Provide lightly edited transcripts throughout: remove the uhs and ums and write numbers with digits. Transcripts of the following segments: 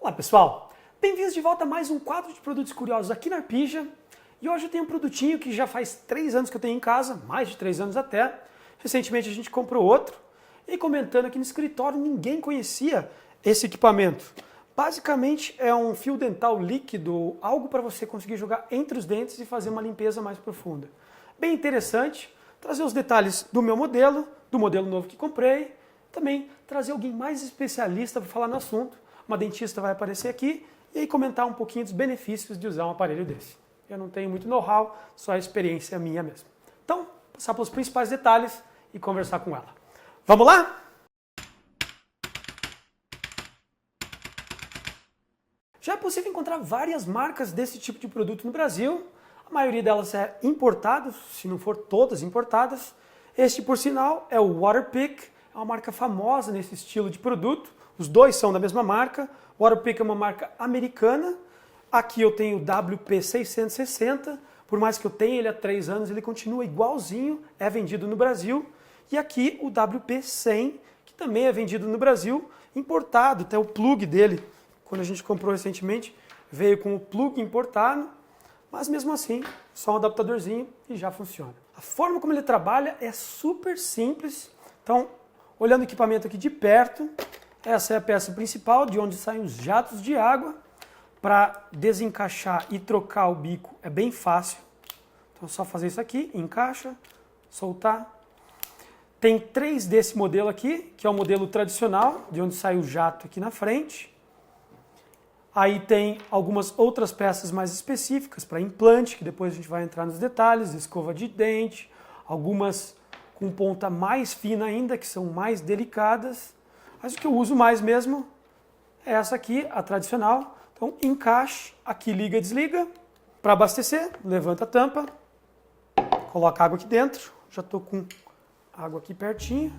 Olá pessoal, bem-vindos de volta a mais um quadro de produtos curiosos aqui na Arpija. E hoje eu tenho um produtinho que já faz 3 anos que eu tenho em casa, mais de 3 anos até. Recentemente a gente comprou outro e comentando aqui no escritório, ninguém conhecia esse equipamento. Basicamente é um fio dental líquido, algo para você conseguir jogar entre os dentes e fazer uma limpeza mais profunda. Bem interessante, trazer os detalhes do meu modelo, do modelo novo que comprei, também trazer alguém mais especialista para falar no assunto. Uma dentista vai aparecer aqui e aí comentar um pouquinho dos benefícios de usar um aparelho desse. Eu não tenho muito know-how, só a experiência minha mesmo. Então, passar pelos principais detalhes e conversar com ela. Vamos lá? Já é possível encontrar várias marcas desse tipo de produto no Brasil. A maioria delas é importada, se não for todas importadas. Este, por sinal, é o Waterpik, é uma marca famosa nesse estilo de produto. Os dois são da mesma marca. O Waterpik é uma marca americana. Aqui eu tenho o WP660. Por mais que eu tenha ele há 3 anos, ele continua igualzinho, é vendido no Brasil. E aqui o WP100, que também é vendido no Brasil, importado, até o plug dele, quando a gente comprou recentemente, veio com o plug importado, mas mesmo assim, só um adaptadorzinho e já funciona. A forma como ele trabalha é super simples. Então, olhando o equipamento aqui de perto, essa é a peça principal, de onde saem os jatos de água. Para desencaixar e trocar o bico é bem fácil. Então é só fazer isso aqui, encaixa, soltar. Tem 3 desse modelo aqui, que é o modelo tradicional, de onde sai o jato aqui na frente. Aí tem algumas outras peças mais específicas para implante, que depois a gente vai entrar nos detalhes, escova de dente, algumas com ponta mais fina ainda, que são mais delicadas. Mas o que eu uso mais mesmo é essa aqui, a tradicional. Então encaixe, aqui liga e desliga. Para abastecer, levanta a tampa, coloca água aqui dentro. Já estou com água aqui pertinho.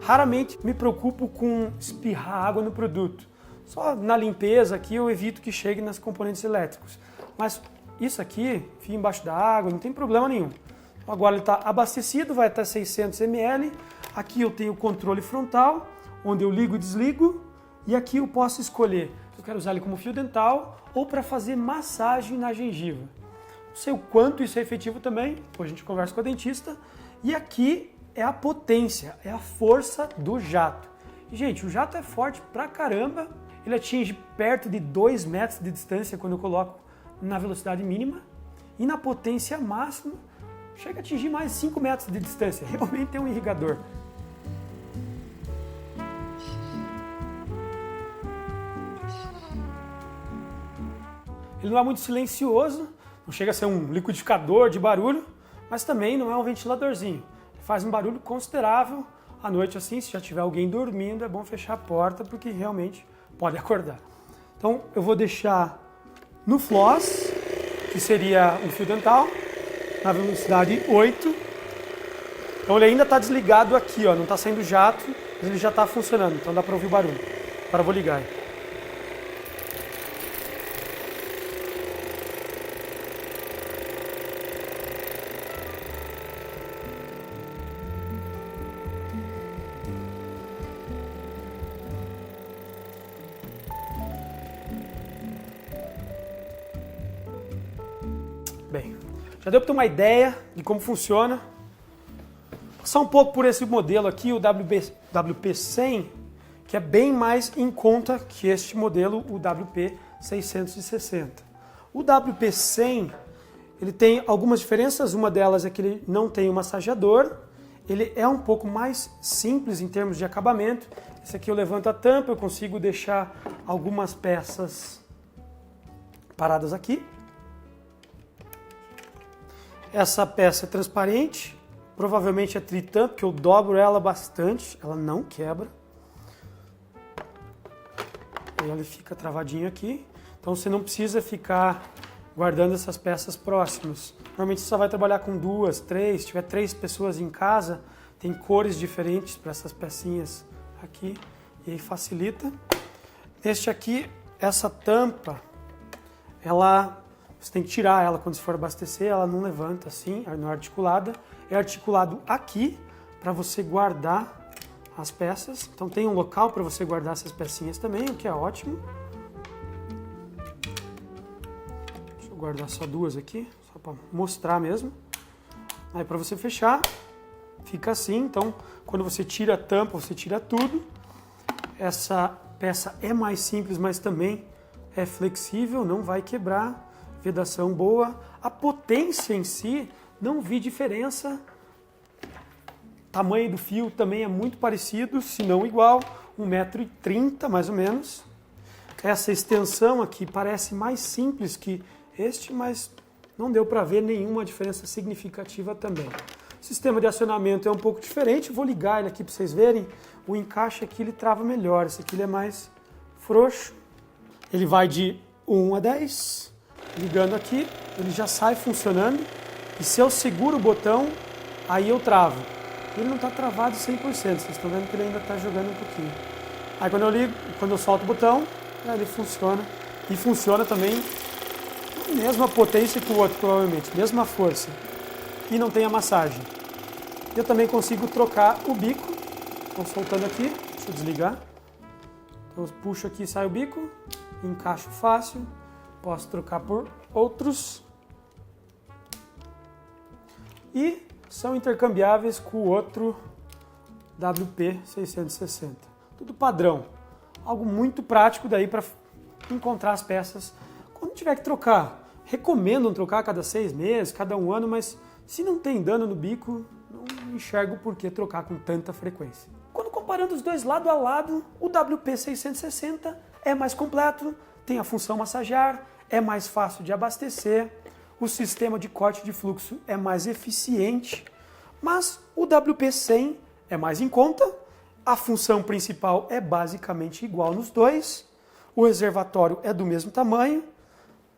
Raramente me preocupo com espirrar água no produto. Só na limpeza aqui eu evito que chegue nas componentes elétricos. Mas isso aqui, fio embaixo da água, não tem problema nenhum. Agora ele está abastecido, vai até 600 ml. Aqui eu tenho o controle frontal, onde eu ligo e desligo. E aqui eu posso escolher, eu quero usar ele como fio dental ou para fazer massagem na gengiva. Não sei o quanto isso é efetivo também, depois a gente conversa com a dentista. E aqui é a potência, é a força do jato. E, gente, o jato é forte pra caramba, ele atinge perto de 2 metros de distância quando eu coloco na velocidade mínima. E na potência máxima, chega a atingir mais 5 metros de distância, realmente é um irrigador. Ele não é muito silencioso, não chega a ser um liquidificador de barulho, mas também não é um ventiladorzinho. Ele faz um barulho considerável. À noite assim, se já tiver alguém dormindo, é bom fechar a porta, porque realmente pode acordar. Então eu vou deixar no floss, que seria um fio dental, na velocidade 8. Então ele ainda está desligado aqui, ó, não está saindo jato, mas ele já está funcionando, então dá para ouvir o barulho. Agora eu vou ligar. Bem, já deu para ter uma ideia de como funciona. Vou passar um pouco por esse modelo aqui, o WP100, que é bem mais em conta que este modelo, o WP660. O WP100, ele tem algumas diferenças, uma delas é que ele não tem um massageador, ele é um pouco mais simples em termos de acabamento. Esse aqui eu levanto a tampa, eu consigo deixar algumas peças paradas aqui. Essa peça é transparente, provavelmente é tritã, porque eu dobro ela bastante, ela não quebra. E ela fica travadinho aqui, então você não precisa ficar guardando essas peças próximas. Normalmente você só vai trabalhar com 2, 3, se tiver 3 pessoas em casa, tem cores diferentes para essas pecinhas aqui, e aí facilita. Este aqui, essa tampa, você tem que tirar ela quando você for abastecer, ela não levanta assim, não é articulada. É articulado aqui para você guardar as peças. Então tem um local para você guardar essas pecinhas também, o que é ótimo. Deixa eu guardar só duas aqui, só para mostrar mesmo. Aí para você fechar, fica assim. Então quando você tira a tampa, você tira tudo. Essa peça é mais simples, mas também é flexível, não vai quebrar. Vedação boa. A potência em si, não vi diferença. Tamanho do fio também é muito parecido, se não igual, 1,30 m mais ou menos. Essa extensão aqui parece mais simples que este, mas não deu para ver nenhuma diferença significativa também. O sistema de acionamento é um pouco diferente, vou ligar ele aqui para vocês verem. O encaixe aqui ele trava melhor, esse aqui ele é mais frouxo. Ele vai de 1 a 10, ligando aqui, ele já sai funcionando. E se eu seguro o botão, aí eu travo. Ele não está travado 100%, vocês estão vendo que ele ainda está jogando um pouquinho. Aí quando eu ligo, quando eu solto o botão, ele funciona. E funciona também a mesma potência que o outro, provavelmente, mesma força. E não tem a massagem. Eu também consigo trocar o bico. Estou soltando aqui, deixa eu desligar. Então eu puxo aqui e sai o bico, encaixo fácil. Posso trocar por outros. E são intercambiáveis com o outro WP660. Tudo padrão. Algo muito prático daí para encontrar as peças quando tiver que trocar. Recomendam trocar a cada 6 meses, cada 1 ano, mas se não tem dano no bico, não enxergo por que trocar com tanta frequência. Quando comparando os dois lado a lado, o WP660 é mais completo, tem a função massagear, é mais fácil de abastecer, o sistema de corte de fluxo é mais eficiente, mas o WP100 é mais em conta, a função principal é basicamente igual nos dois, o reservatório é do mesmo tamanho,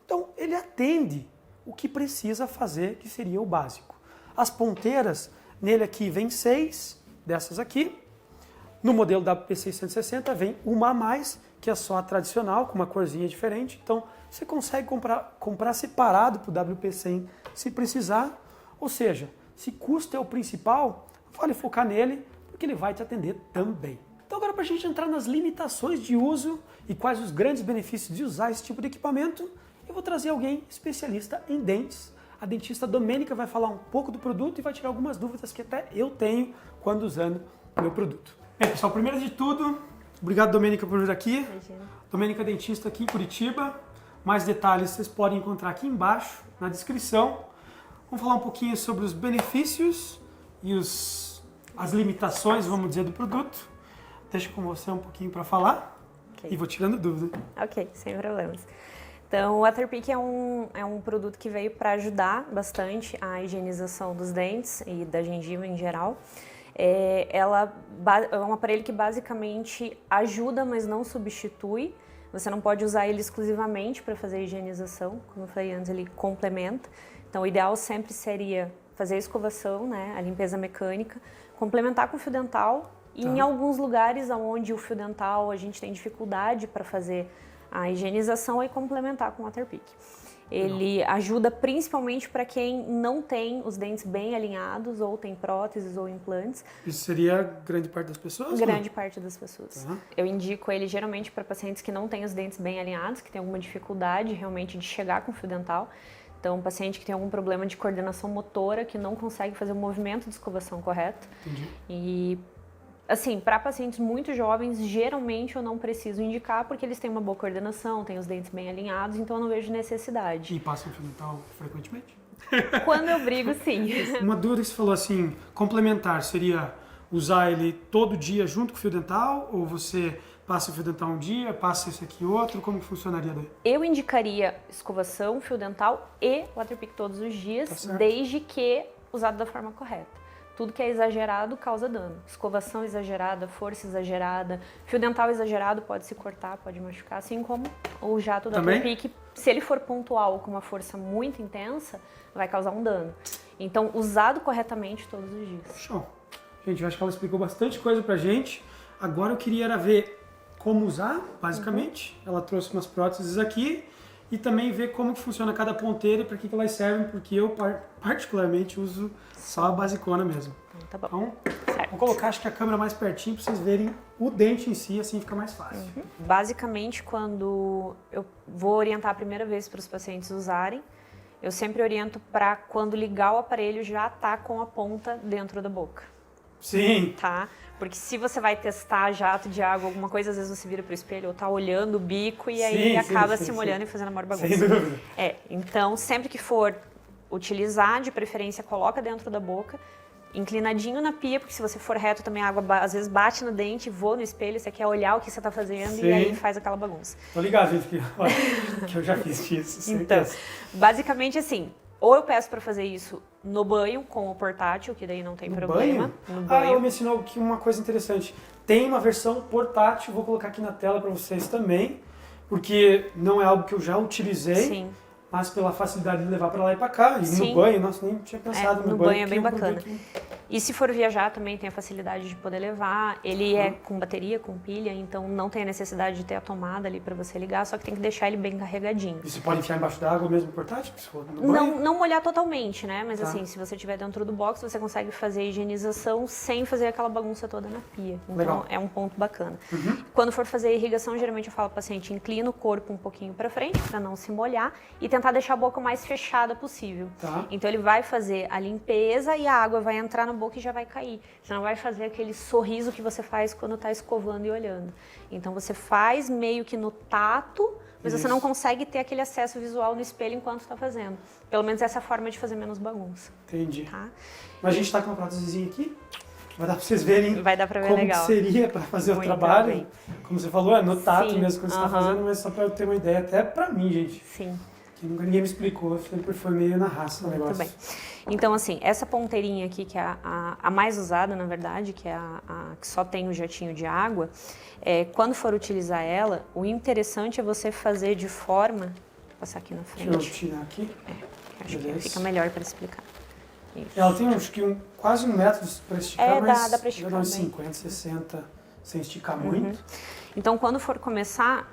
então ele atende o que precisa fazer, que seria o básico. As ponteiras, nele aqui vem 6 dessas aqui, no modelo WP660 vem uma a mais, que é só a tradicional, com uma corzinha diferente, então você consegue comprar separado para o WP100 se precisar, ou seja, se custo é o principal, vale focar nele, porque ele vai te atender também. Então agora para a gente entrar nas limitações de uso e quais os grandes benefícios de usar esse tipo de equipamento, eu vou trazer alguém especialista em dentes. A dentista Domênica vai falar um pouco do produto e vai tirar algumas dúvidas que até eu tenho quando usando o meu produto. Bem, pessoal, primeiro de tudo, obrigado, Domênica, por vir aqui. Imagina. Domênica Dentista aqui em Curitiba. Mais detalhes vocês podem encontrar aqui embaixo, na descrição. Vamos falar um pouquinho sobre os benefícios e as limitações, vamos dizer, do produto. Deixa com você um pouquinho para falar. Okay. E vou tirando dúvida. Ok, sem problemas. Então, o Waterpik é um produto que veio para ajudar bastante a higienização dos dentes e da gengiva em geral. Ela é um aparelho que basicamente ajuda, mas não substitui. Você não pode usar ele exclusivamente para fazer a higienização, como eu falei antes, ele complementa. Então, o ideal sempre seria fazer a escovação, né, a limpeza mecânica, complementar com fio dental. E em alguns lugares onde o fio dental a gente tem dificuldade para fazer a higienização, aí complementar com o Waterpik. Ele ajuda principalmente para quem não tem os dentes bem alinhados, ou tem próteses ou implantes. Isso seria grande parte das pessoas? Grande parte das pessoas. Eu indico ele geralmente para pacientes que não têm os dentes bem alinhados, que têm alguma dificuldade realmente de chegar com o fio dental. Então, um paciente que tem algum problema de coordenação motora, que não consegue fazer o movimento de escovação correto. Entendi. E assim, para pacientes muito jovens, geralmente eu não preciso indicar porque eles têm uma boa coordenação, têm os dentes bem alinhados, então eu não vejo necessidade. E passam fio dental frequentemente? Quando eu brigo, sim. Uma dúvida que você falou assim, complementar, seria usar ele todo dia junto com o fio dental? Ou você passa o fio dental um dia, passa esse aqui outro? Como que funcionaria daí? Eu indicaria escovação, fio dental e Waterpik todos os dias, desde que usado da forma correta. Tudo que é exagerado causa dano. Escovação exagerada, força exagerada, fio dental exagerado pode se cortar, pode machucar, assim como o jato da Waterpik, se ele for pontual com uma força muito intensa, vai causar um dano. Então, usado corretamente todos os dias. Show. Gente, eu acho que ela explicou bastante coisa pra gente. Agora eu queria era ver como usar, basicamente. Ela trouxe umas próteses aqui. E também ver como que funciona cada ponteira e para que elas servem, porque eu particularmente uso só a basicona mesmo. Então, tá bom. Então, Certo. vou colocar acho que a câmera mais pertinho para vocês verem o dente em si, assim fica mais fácil. Basicamente, quando eu vou orientar a primeira vez para os pacientes usarem, eu sempre oriento para quando ligar o aparelho já tá com a ponta dentro da boca, Sim. tá? Porque se você vai testar jato de água, alguma coisa, às vezes você vira pro espelho ou tá olhando o bico e aí acaba se molhando e fazendo a maior bagunça. Sem dúvida. Então sempre que for utilizar, de preferência, coloca dentro da boca, inclinadinho na pia, porque se você for reto também a água às vezes bate no dente, voa no espelho, você quer olhar o que você tá fazendo e aí faz aquela bagunça. Tô ligado, gente, que eu já fiz isso. Então, basicamente assim, ou eu peço para fazer isso no banho com o portátil, que daí não tem problema. No banho. Eu me ensinou aqui uma coisa interessante. Tem uma versão portátil, vou colocar aqui na tela para vocês também, porque não é algo que eu já utilizei. Sim. Mas pela facilidade de levar para lá e para cá. E Sim. no banho, nossa, nem tinha pensado no banho é bem um bacana. produto... E se for viajar também tem a facilidade de poder levar. Ele é com bateria, com pilha, então não tem a necessidade de ter a tomada ali para você ligar, só que tem que deixar ele bem carregadinho. E você pode enfiar embaixo da água mesmo portátil, se for no banho? Não molhar totalmente, né? Mas assim, se você estiver dentro do box, você consegue fazer a higienização sem fazer aquela bagunça toda na pia. Então Legal. é um ponto bacana. Quando for fazer a irrigação, geralmente eu falo para o paciente, inclina o corpo um pouquinho para frente para não se molhar e tentar deixar a boca o mais fechada possível. Tá. Então ele vai fazer a limpeza e a água vai entrar na boca e já vai cair. Você não vai fazer aquele sorriso que você faz quando está escovando e olhando. Então você faz meio que no tato, mas você não consegue ter aquele acesso visual no espelho enquanto está fazendo. Pelo menos essa é a forma de fazer menos bagunça. Entendi. Tá? Mas a gente está com uma prótesezinha aqui. Vai dar para vocês verem Vai dar pra ver como legal. que seria para fazer Muito o trabalho. bem. Como você falou, é no tato Sim, mesmo quando você está fazendo, mas só para eu ter uma ideia, até para mim, gente. Sim. Que nunca ninguém me explicou, sempre foi meio na raça o negócio. Muito bem. Então, assim, essa ponteirinha aqui, que é a mais usada, na verdade, que é a que só tem o jatinho de água, quando for utilizar ela, o interessante é você fazer de forma... Vou passar aqui na frente. Deixa eu tirar aqui. Acho que fica melhor para explicar. Isso. Ela tem acho que quase 1 metro para esticar, mas dá para esticar uns bem. 50, 60, sem esticar muito. Então, quando for começar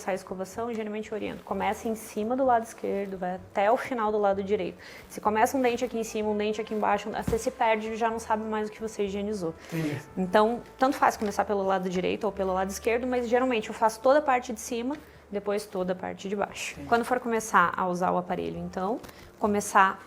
a escovação, geralmente eu oriento. Começa em cima do lado esquerdo, vai até o final do lado direito. Se começa um dente aqui em cima, um dente aqui embaixo, você se perde e já não sabe mais o que você higienizou. Entendi. Então, tanto faz começar pelo lado direito ou pelo lado esquerdo, mas geralmente eu faço toda a parte de cima, depois toda a parte de baixo. Entendi. Quando for começar a usar o aparelho, então, começar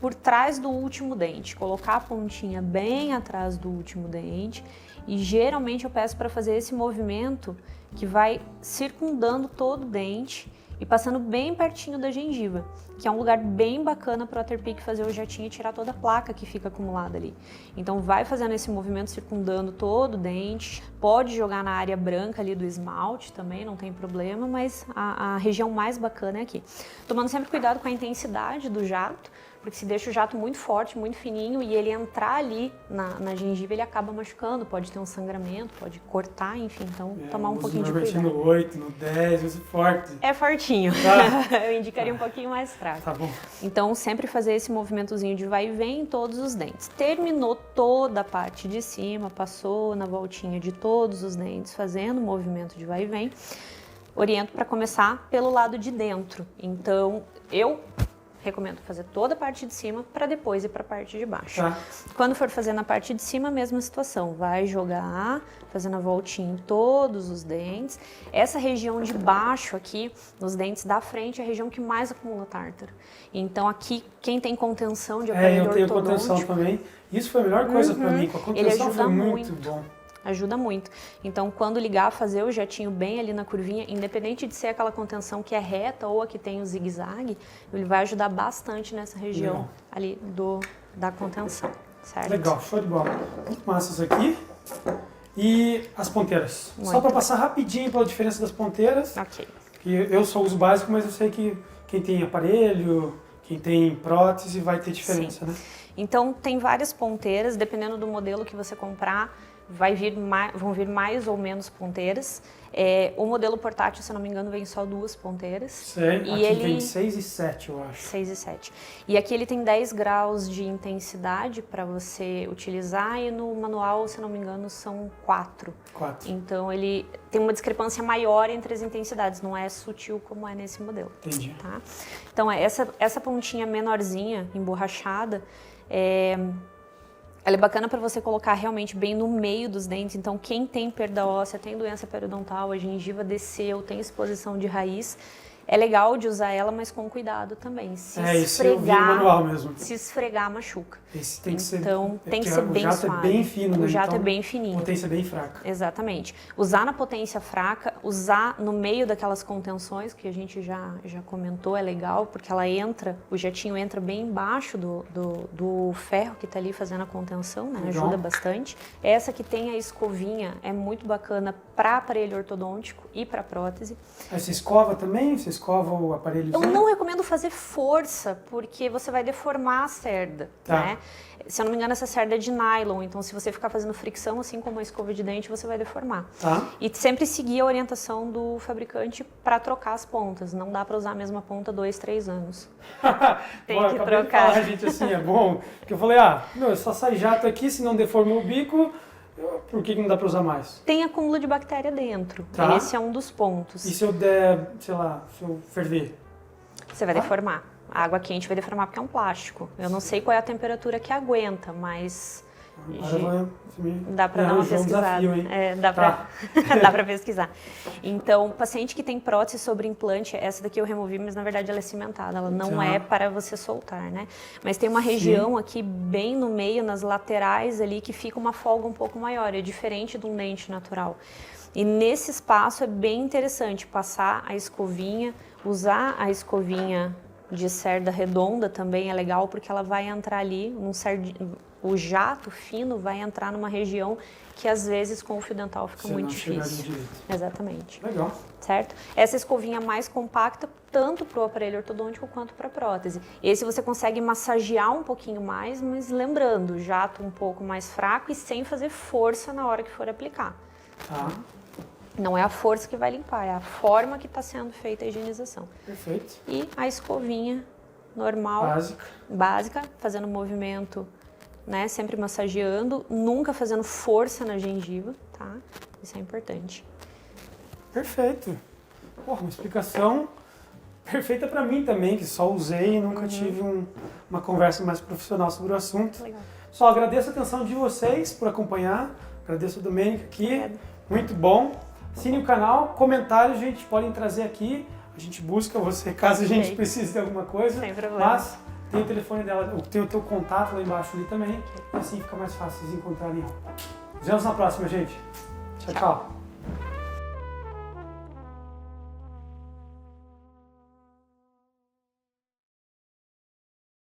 por trás do último dente, colocar a pontinha bem atrás do último dente e geralmente eu peço para fazer esse movimento que vai circundando todo o dente e passando bem pertinho da gengiva, que é um lugar bem bacana para o Waterpik fazer o jatinho e tirar toda a placa que fica acumulada ali. Então vai fazendo esse movimento circundando todo o dente, pode jogar na área branca ali do esmalte também, não tem problema, mas a região mais bacana é aqui. Tomando sempre cuidado com a intensidade do jato, porque se deixa o jato muito forte, muito fininho e ele entrar ali na gengiva, ele acaba machucando, pode ter um sangramento, pode cortar, enfim, então tomar um pouquinho de cuidado. No 8, no 10, uso forte. É fortinho, Tá. Eu indicaria um pouquinho mais fraco. Tá bom. Então sempre fazer esse movimentozinho de vai e vem em todos os dentes. Terminou toda a parte de cima, passou na voltinha de todos os dentes, fazendo o movimento de vai e vem, oriento para começar pelo lado de dentro. Então eu recomendo fazer toda a parte de cima para depois ir para a parte de baixo. Tá. Quando for fazer na parte de cima, a mesma situação. Vai jogar, fazendo a voltinha em todos os dentes. Essa região de baixo aqui, nos dentes da frente, é a região que mais acumula tártaro. Então aqui, quem tem contenção de aparelho eu tenho ortodôntico, contenção também. Isso foi a melhor coisa para mim. Com a Ele contenção ajuda foi muito muito. bom. Ajuda muito. Então, quando ligar, fazer o jatinho bem ali na curvinha, independente de ser aquela contenção que é reta ou a que tem o zigue-zague, ele vai ajudar bastante nessa região Legal. ali da contenção, certo? Legal, show de bola. Muito massa isso aqui. E as ponteiras. Muito Só para bem. passar rapidinho pela diferença das ponteiras. Ok. Que eu só uso básico, mas eu sei que quem tem aparelho, quem tem prótese vai ter diferença, né? Então, tem várias ponteiras, dependendo do modelo que você comprar, vão vir mais ou menos ponteiras. O modelo portátil, se eu não me engano, vem só 2 ponteiras. Sei, E aqui ele... vem 6 e 7, eu acho. 6 e 7. E aqui ele tem 10 graus de intensidade para você utilizar e no manual, se eu não me engano, são 4. 4. Então ele tem uma discrepância maior entre as intensidades, não é sutil como é nesse modelo. Entendi. Tá? Então essa pontinha menorzinha, emborrachada, Ela é bacana para você colocar realmente bem no meio dos dentes. Então, quem tem perda óssea, tem doença periodontal, a gengiva desceu, tem exposição de raiz, é legal de usar ela, mas com cuidado também. Se isso eu vi no manual mesmo. Se esfregar, machuca. Esse tem que ser, então, tem que ser bem suave. O jato é bem fino, né? O jato então, é bem fininho. Potência bem fraca. Exatamente. Usar na potência fraca, usar no meio daquelas contenções, que a gente já comentou, é legal, porque ela entra, o jatinho entra bem embaixo do ferro que está ali fazendo a contenção, né? Ajuda bastante. Essa que tem a escovinha é muito bacana para aparelho ortodôntico e para prótese. Aí você escova também? Você escova o aparelho? Eu não recomendo fazer força, porque você vai deformar a cerda, né? Se eu não me engano, essa cerda é de nylon, então se você ficar fazendo fricção, assim como a escova de dente, você vai deformar. E sempre seguir a orientação do fabricante para trocar as pontas. Não dá para usar a mesma ponta 2, 3 anos. Tem que trocar. De falar, gente, assim, é bom, porque eu falei, meu, só sai jato aqui, se não deformou o bico, por que não dá para usar mais? Tem acúmulo de bactéria dentro, esse é um dos pontos. E se eu der, sei lá, se eu ferver? Você vai deformar. A água quente vai deformar porque é um plástico. Eu não sei qual é a temperatura que aguenta, mas dá para dar uma pesquisada. Dá para pesquisar. Então, paciente que tem prótese sobre implante, essa daqui eu removi, mas na verdade ela é cimentada, ela não é para você soltar, né? Mas tem uma região aqui bem no meio, nas laterais ali, que fica uma folga um pouco maior, é diferente de um dente natural. E nesse espaço é bem interessante passar a escovinha, usar a escovinha de cerda redonda também é legal, porque ela vai entrar ali, o jato fino vai entrar numa região que às vezes com o fio dental fica muito difícil. Exatamente. Legal. Certo? Essa escovinha mais compacta, tanto para o aparelho ortodôntico quanto para a prótese. Esse você consegue massagear um pouquinho mais, mas lembrando, jato um pouco mais fraco e sem fazer força na hora que for aplicar. Não é a força que vai limpar, é a forma que está sendo feita a higienização. Perfeito. E a escovinha normal, básica, fazendo movimento, né? Sempre massageando, nunca fazendo força na gengiva, tá? Isso é importante. Perfeito. Uma explicação perfeita para mim também, que só usei e nunca tive uma conversa mais profissional sobre o assunto. Legal. Só agradeço a atenção de vocês por acompanhar. Agradeço o Domênico aqui. Muito bom. Assine o canal, comentários, gente, podem trazer aqui. A gente busca você caso a gente precise de alguma coisa. Sem problema. Mas tem o telefone dela, tem o teu contato lá embaixo ali também. E assim fica mais fácil vocês encontrarem. Nos vemos na próxima, gente. Tchau, tchau.